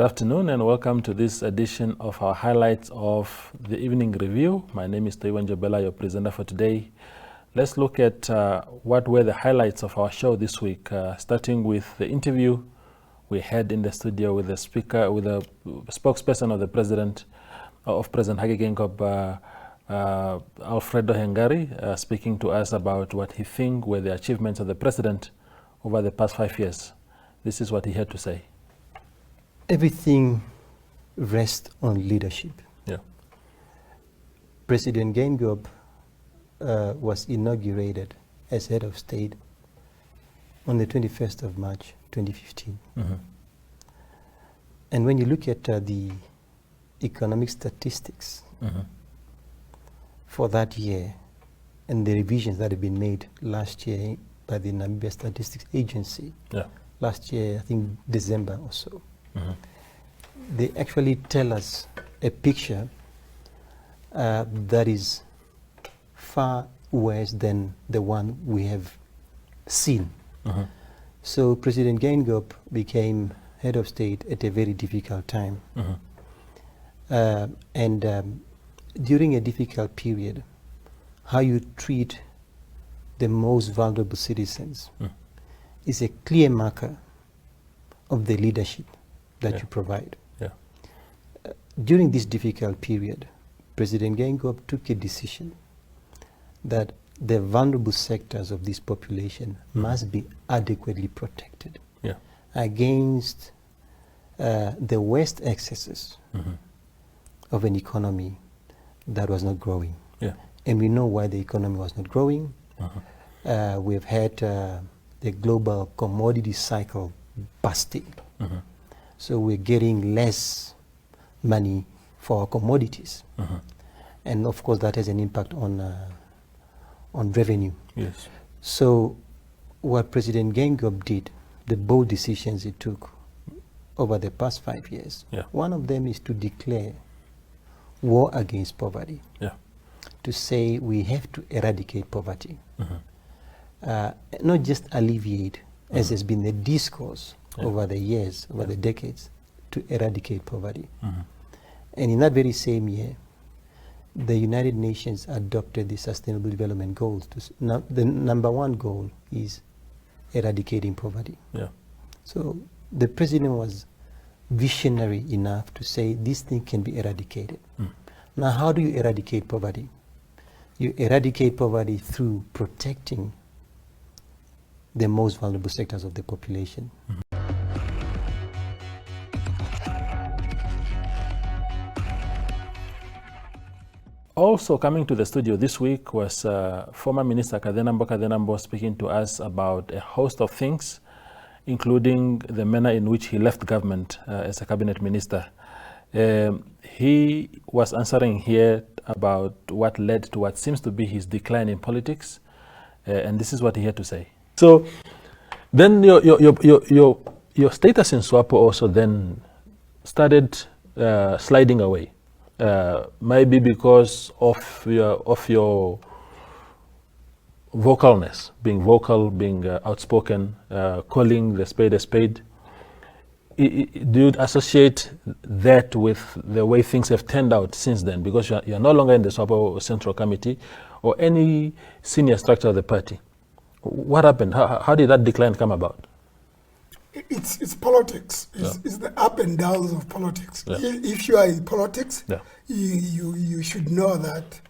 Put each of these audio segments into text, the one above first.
Good afternoon and welcome to this edition of our highlights of the evening review. My name is Toiwan Jobela, your presenter for today. Let's look at what were the highlights of our show this week, starting with the interview we had in the studio with the speaker, with the spokesperson of the President Hage Geingob, Alfredo Hengari, speaking to us about what he thinks were the achievements of the President over the past 5 years. This is what he had to say. Everything rests on leadership. Yeah. President Geingob was inaugurated as head of state on the 21st of March, 2015. Mm-hmm. And when you look at the economic statistics Mm-hmm. for that year and the revisions that have been made last year by the Namibia Statistics Agency, Yeah. last year, I think December or so, Mm-hmm. they actually tell us a picture that is far worse than the one we have seen. Mm-hmm. So President Geingob became head of state at a very difficult time. Mm-hmm. And during a difficult period, how you treat the most vulnerable citizens is a clear marker of the leadership that you provide. Yeah. During this difficult period, President Geingob took a decision that the vulnerable sectors of this population must be adequately protected against the worst excesses of an economy that was not growing. Yeah. And we know why the economy was not growing. We've had the global commodity cycle busting. So we're getting less money for our commodities. And of course that has an impact on revenue. Yes. So what President Geingob did, the bold decisions he took over the past 5 years, one of them is to declare war against poverty. Yeah. To say we have to eradicate poverty. Not just alleviate, as has been the discourse over the years, over the decades, to eradicate poverty. And in that very same year, the United Nations adopted the Sustainable Development Goals. The number one goal is eradicating poverty. Yeah. So the president was visionary enough to say this thing can be eradicated. Now, how do you eradicate poverty? You eradicate poverty through protecting the most vulnerable sectors of the population. Also coming to the studio this week was former Minister Kayden Ambika speaking to us about a host of things, including the manner in which he left government as a cabinet minister. He was answering here about what led to what seems to be his decline in politics, and this is what he had to say. So then your status in SWAPO also then started sliding away. Maybe because of your vocalness, being vocal, being outspoken, calling the spade a spade. Do you associate that with the way things have turned out since then? Because you're no longer in the SWAPO Central Committee or any senior structure of the party. What happened? How did that decline come about? It's politics. It's the up and downs of politics. If you are in politics, you should know that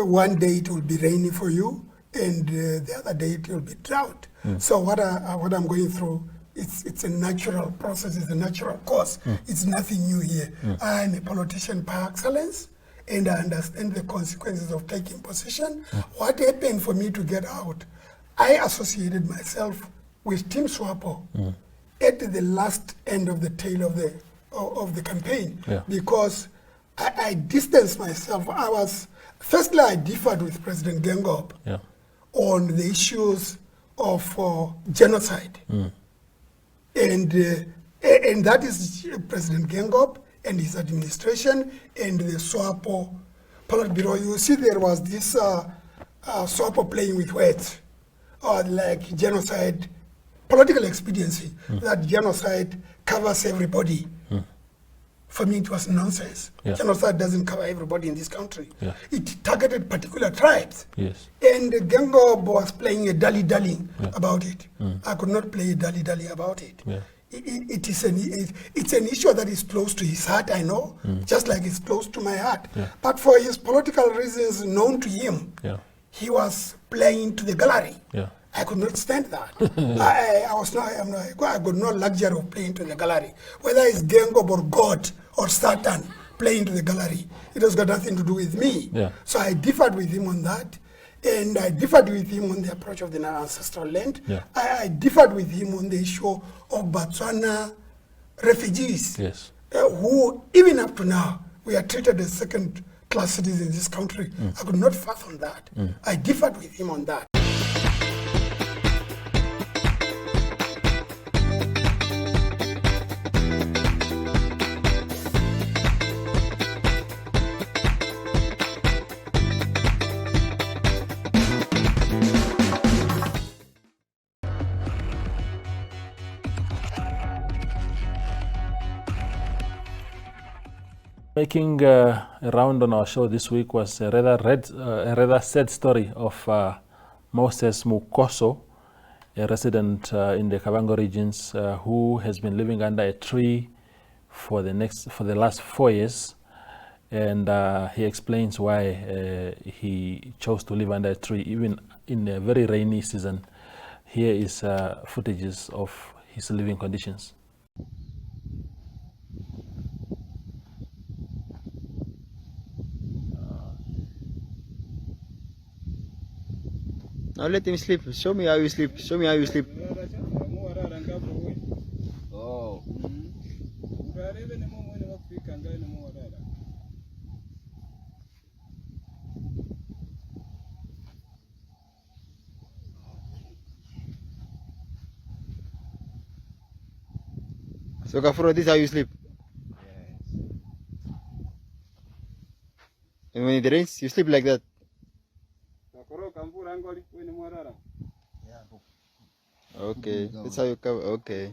one day it will be rainy for you, and the other day it will be drought. So what I'm going through, it's a natural process. It's a natural course. It's nothing new here. I'm a politician by excellence, and I understand the consequences of taking position. What happened for me to get out? I associated myself with Team SWAPO at the last end of the tail of the campaign, because I distanced myself. Firstly, I differed with President Geingob on the issues of genocide, and that is President Geingob and his administration and the SWAPO Politburo. You see, there was this SWAPO playing with words, like genocide, political expediency, that genocide covers everybody. for me, it was nonsense. Yeah. Genocide doesn't cover everybody in this country. Yeah. It targeted particular tribes. Yes. And Gengo was playing a dally-dallying about it. Mm. I could not play a dally-dally about it. Yeah. It's an issue that is close to his heart, I know, just like it's close to my heart. Yeah. But for his political reasons known to him, Yeah. he was playing to the gallery. Yeah. I could not stand that. I got no luxury of playing to the gallery. Whether it's Gengo or God or Satan playing to the gallery, it has got nothing to do with me. Yeah. So I differed with him on that. And I differed with him on the approach of the ancestral land. Yeah. I differed with him on the issue of Botswana refugees, Yes. who, even up to now, we are treated as second-class citizens in this country. I could not fathom that. I differed with him on that. Making a round on our show this week was a rather sad story of Moses Mocoso, a resident in the Kavango regions who has been living under a tree for the last 4 years, and he explains why he chose to live under a tree even in a very rainy season. Here is footages of his living conditions. Now let him sleep. Show me how you sleep. Show me how you sleep. Oh. So Kafuro, this is how you sleep. Yes. And when it rains, you sleep like that. Okay, that's how you cover. Okay,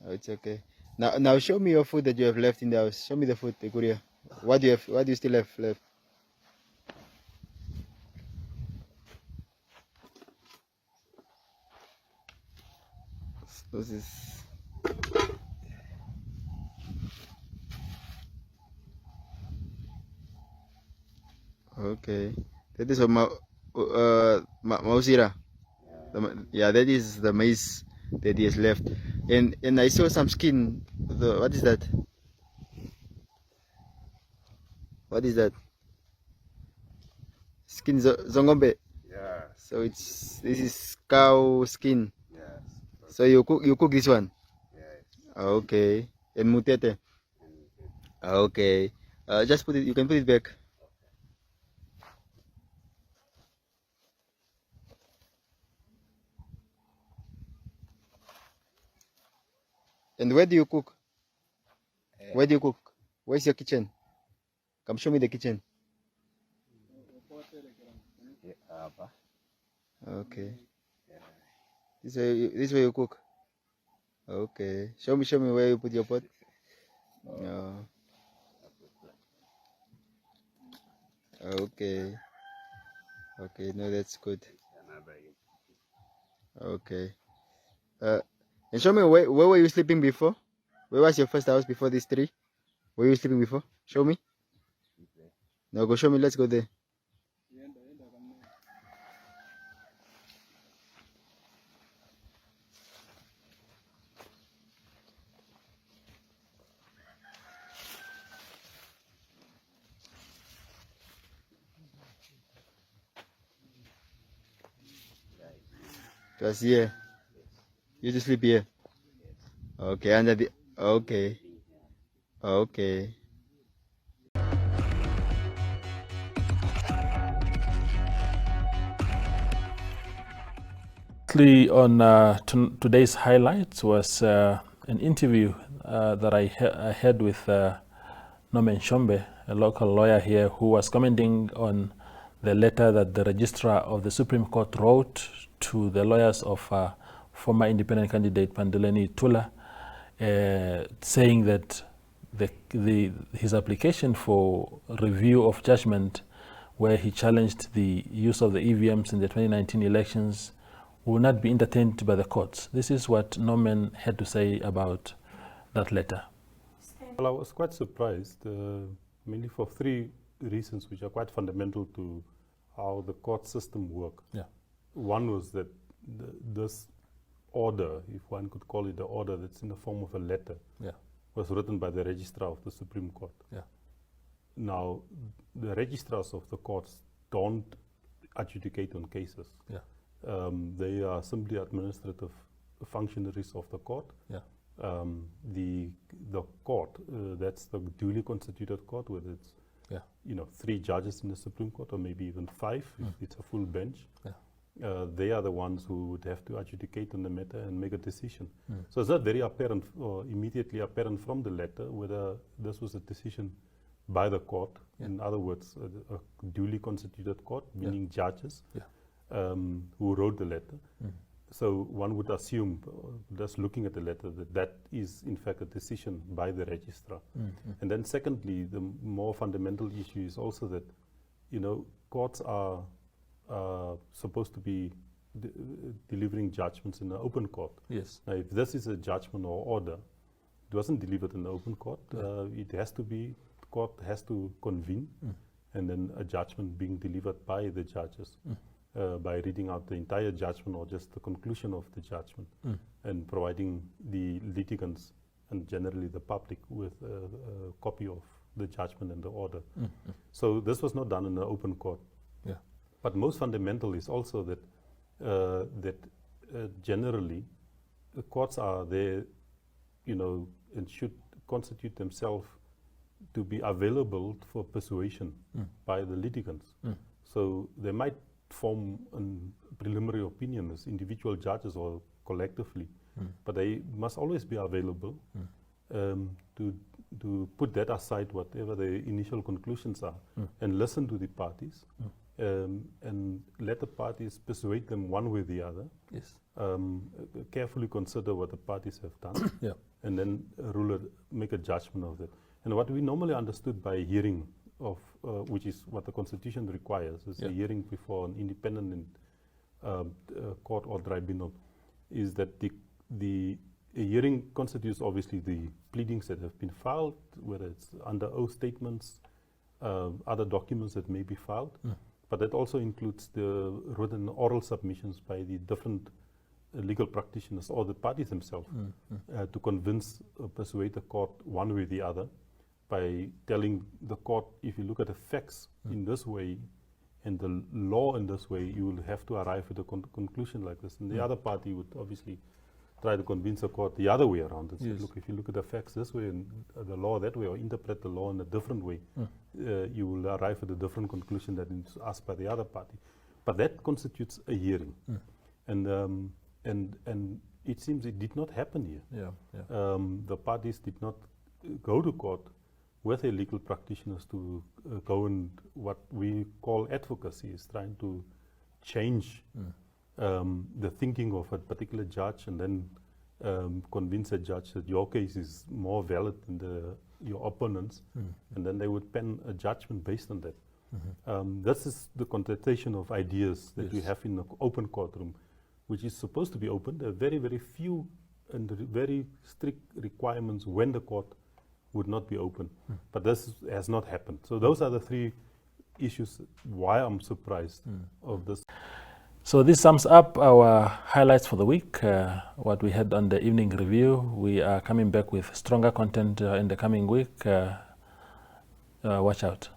oh, it's okay. Now show me your food that you have left in the house. Show me the food, Ekuria. What do you have? What do you still have left? This is. Okay, that is Mausira. Yeah, that is the maize that he has left. And I saw some skin. What is that? What is that? Skin zongombe. Yeah. So this is cow skin. Yes. So you cook this one. Yes. Okay. And mutete. Okay. Just put it. You can put it back. And where do you cook? Where do you cook? Where's your kitchen? Come show me the kitchen. Okay. This way you cook. Okay. Show me where you put your pot. No. Okay. Okay. No, that's good. Okay. And show me where were you sleeping before? Where was your first house before this tree? Where were you sleeping before? Show me. No, go show me. Let's go there. It was here. You just sleep here. Okay, under the. Okay. Okay. On today's highlights was an interview that I had with Norman Shombe, a local lawyer here, who was commenting on the letter that the registrar of the Supreme Court wrote to the lawyers of former independent candidate Panduleni Tula, saying that his application for review of judgment, where he challenged the use of the EVMs in the 2019 elections, will not be entertained by the courts. This is what Norman had to say about that letter. Well, I was quite surprised, mainly for three reasons which are quite fundamental to how the court system works. Yeah. One was that this order, if one could call it the order that's in the form of a letter, Yeah. was written by the registrar of the Supreme Court. Yeah. Now, the registrars of the courts don't adjudicate on cases. Yeah. They are simply administrative functionaries of the court. Yeah. The court, that's the duly constituted court, whether it's 3 judges in the Supreme Court or maybe even 5 if it's a full bench. Yeah. They are the ones who would have to adjudicate on the matter and make a decision. So it's not very apparent or immediately apparent from the letter whether this was a decision by the court. Yeah. In other words, a duly constituted court, meaning judges, Yeah. who wrote the letter. So one would assume, just looking at the letter, that is in fact a decision by the registrar. And then secondly, the more fundamental issue is also that, courts are supposed to be delivering judgments in an open court. Yes. Now, if this is a judgment or order, it wasn't delivered in the open court. It has to be, the court has to convene, and then a judgment being delivered by the judges. By reading out the entire judgment or just the conclusion of the judgment and providing the litigants and generally the public with a copy of the judgment and the order. So this was not done in an open court. Yeah. But most fundamental is also that generally the courts are there, and should constitute themselves to be available for persuasion by the litigants. So they might form a preliminary opinion as individual judges or collectively, but they must always be available to put that aside, whatever the initial conclusions are, and listen to the parties and let the parties persuade them one way or the other. Yes. Carefully consider what the parties have done, Yeah. and then make a judgment of it. And what we normally understood by hearing of, which is what the Constitution requires, is a hearing before an independent court or tribunal, is that a hearing constitutes obviously the pleadings that have been filed, whether it's under oath statements, other documents that may be filed, but that also includes the written oral submissions by the different legal practitioners or the parties themselves to convince or persuade the court one way or the other, by telling the court, if you look at the facts in this way and the law in this way, you will have to arrive at a conclusion like this. And the other party would obviously try to convince the court the other way around and say, look, if you look at the facts this way and the law that way, or interpret the law in a different way, you will arrive at a different conclusion that is asked by the other party. But that constitutes a hearing. And it seems it did not happen here. The parties did not go to court with their legal practitioners to go and what we call advocacy, is trying to change the thinking of a particular judge and then convince a judge that your case is more valid than your opponent's, and then they would pen a judgment based on that. This is the contestation of ideas that we have in the open courtroom, which is supposed to be open. There are very, very few and very strict requirements when the court would not be open. But this has not happened. So those are the three issues why I'm surprised of this. So this sums up our highlights for the week, what we had on the evening review. We are coming back with stronger content in the coming week. Watch out.